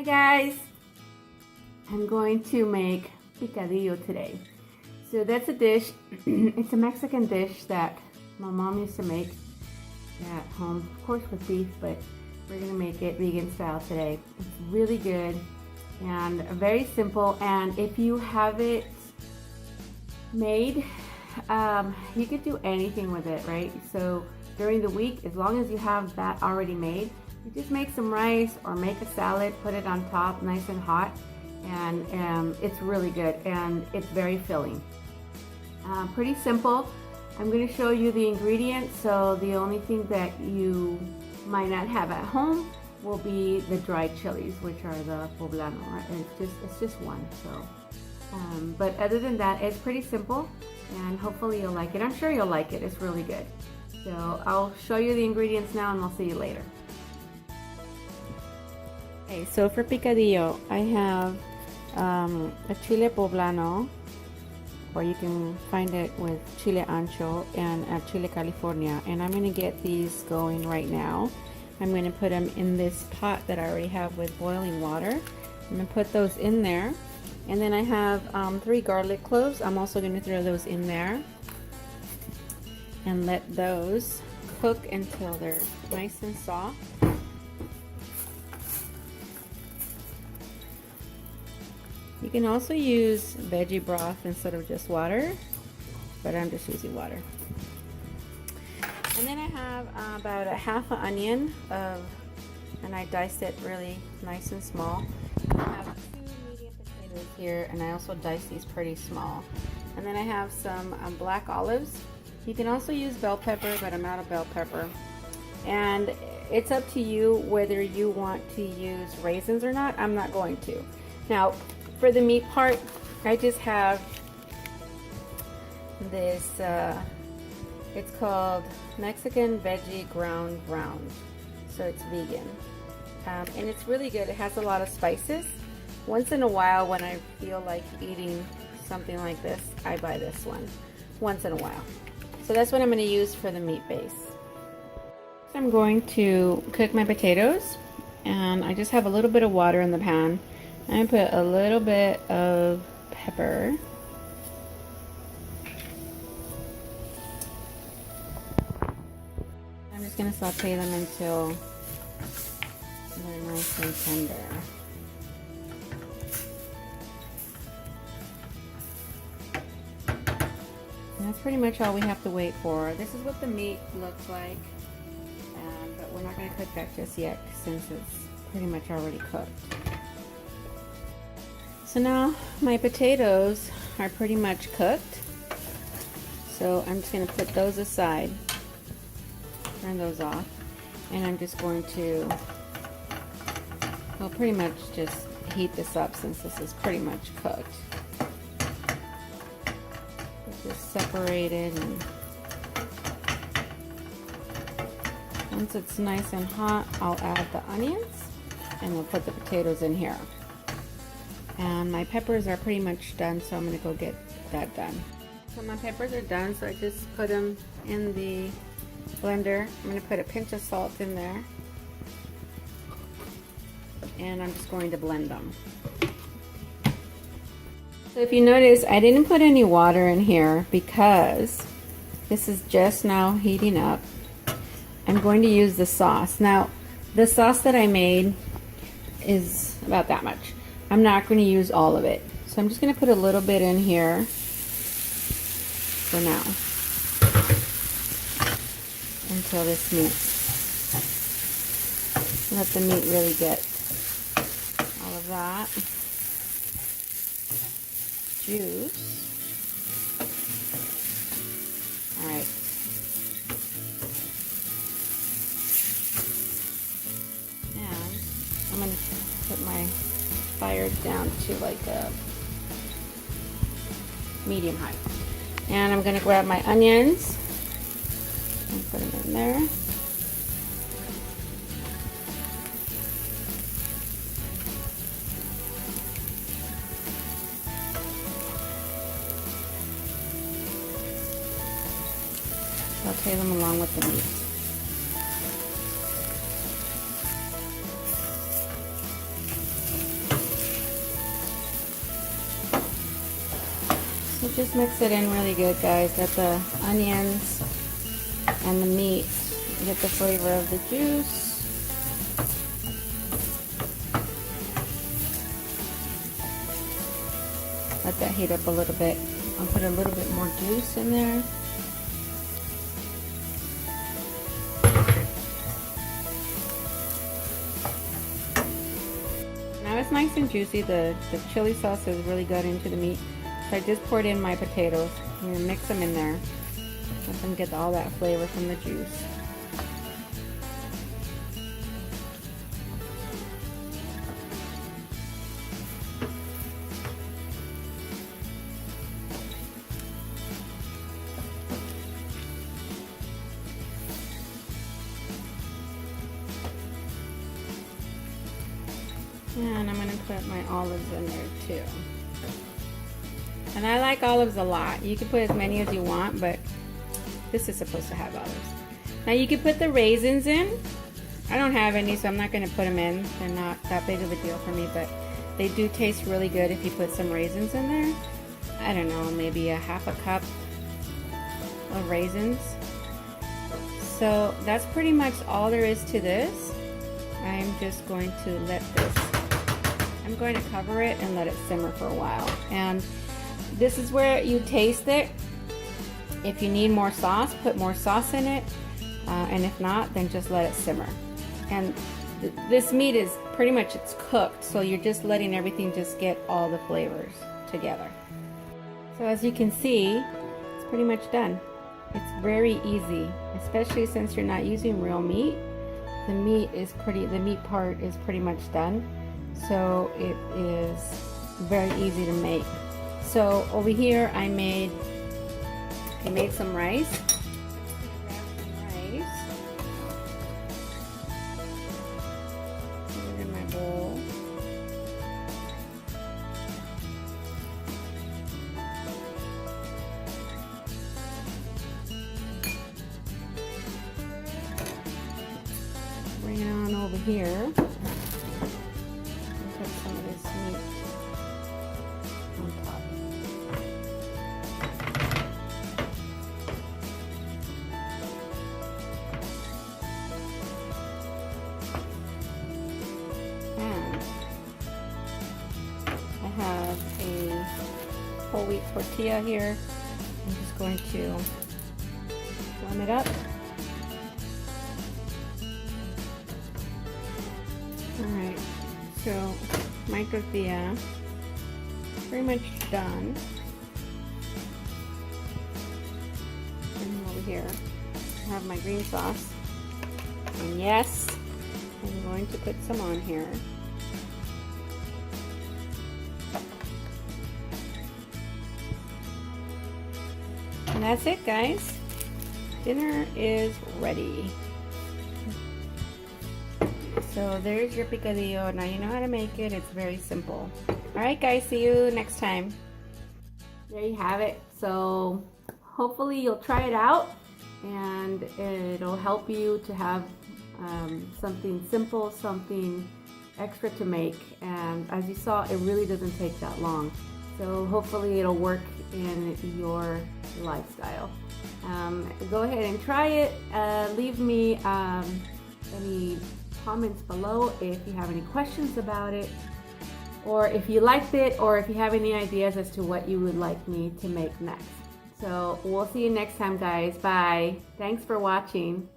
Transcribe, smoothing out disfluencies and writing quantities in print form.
guys, I'm going to make picadillo today. So that's a dish, it's a Mexican dish that my mom used to make at home, of course with beef, but we're gonna make it vegan style today. It's really good and very simple, and if you have it made, you could do anything with it, right? So during the week, as long as you have that already made, you just make some rice or make a salad, put it on top nice and hot, and it's really good and it's very filling. Pretty simple. I'm going to show you the ingredients, so the only thing that you might not have at home will be the dried chilies, which are the Poblano, right? It's just one. So but other than that, it's pretty simple, and hopefully you'll like it. I'm sure you'll like it. It's really good. So I'll show you the ingredients now and I'll see you later. Okay, so for picadillo, I have a Chile Poblano, or you can find it with Chile Ancho, and a Chile California, and I'm going to get these going right now. I'm going to put them in this pot that I already have with boiling water. I'm going to put those in there, and then I have 3 garlic cloves. I'm also going to throw those in there and let those cook until they're nice and soft. You can also use veggie broth instead of just water, but I'm just using water. And then I have about a half an onion, and I diced it really nice and small. I have 2 medium potatoes here, and I also diced these pretty small. And then I have some black olives. You can also use bell pepper, but I'm out of bell pepper. And it's up to you whether you want to use raisins or not. I'm not going to. Now, for the meat part, I just have this, it's called Mexican Veggie Ground Round, so it's vegan, and it's really good. It has a lot of spices. Once in a while, when I feel like eating something like this, I buy this one, once in a while. So that's what I'm going to use for the meat base. I'm going to cook my potatoes, and I just have a little bit of water in the pan. I put a little bit of pepper. I'm just going to saute them until they're nice and tender. And that's pretty much all we have to wait for. This is what the meat looks like, but we're not going to cook that just yet since it's pretty much already cooked. So now my potatoes are pretty much cooked, so I'm just going to put those aside, turn those off, and I'm just going to, well, pretty much just heat this up since this is pretty much cooked. It's just separated, and once it's nice and hot, I'll add the onions, and we'll put the potatoes in here. And my peppers are pretty much done, so I'm going to go get that done. So my peppers are done, so I just put them in the blender. I'm going to put a pinch of salt in there, and I'm just going to blend them. So if you notice, I didn't put any water in here because this is just now heating up. I'm going to use the sauce. Now, the sauce that I made is about that much. I'm not going to use all of it, so I'm just going to put a little bit in here for now until this meat, let the meat really get all of that juice. Alright, and I'm going to put my fire down to like a medium high, and I'm going to grab my onions and put them in there. Saute them along with the meat. Just mix it in really good, guys. Let the onions and the meat get the flavor of the juice. Let that heat up a little bit. I'll put a little bit more juice in there. Now it's nice and juicy. The chili sauce is really good into the meat. So I just poured in my potatoes. I'm gonna mix them in there. Let them get all that flavor from the juice. And I'm going to put my olives in there too. And I like olives a lot. You can put as many as you want, but this is supposed to have olives. Now you can put the raisins in. I don't have any, so I'm not going to put them in. They're not that big of a deal for me, but they do taste really good if you put some raisins in there. I don't know, maybe a half a cup of raisins. So that's pretty much all there is to this. I'm just going to I'm going to cover it and let it simmer for a while. And this is where you taste it. If you need more sauce, put more sauce in it. And if not, then just let it simmer. And this meat is pretty much, it's cooked. So you're just letting everything just get all the flavors together. So as you can see, it's pretty much done. It's very easy, especially since you're not using real meat. The meat part is pretty much done. So it is very easy to make. So over here I made some rice. Put it in my bowl. Bring it on over here. Put some of this meat on top. And I have a whole wheat tortilla here. I'm just going to warm it up. Alright, so my tortilla pretty much done. And over here I have my green sauce. And yes, I'm going to put some on here. And that's it, guys. Dinner is ready. So there's your picadillo. Now you know how to make it. It's very simple. Alright guys, see you next time. There you have it. So hopefully you'll try it out and it'll help you to have something simple, something extra to make. And as you saw, it really doesn't take that long. So hopefully it'll work in your lifestyle. Go ahead and try it. Leave me any comments below if you have any questions about it, or if you liked it, or if you have any ideas as to what you would like me to make next. So we'll see you next time, guys. Bye. Thanks for watching.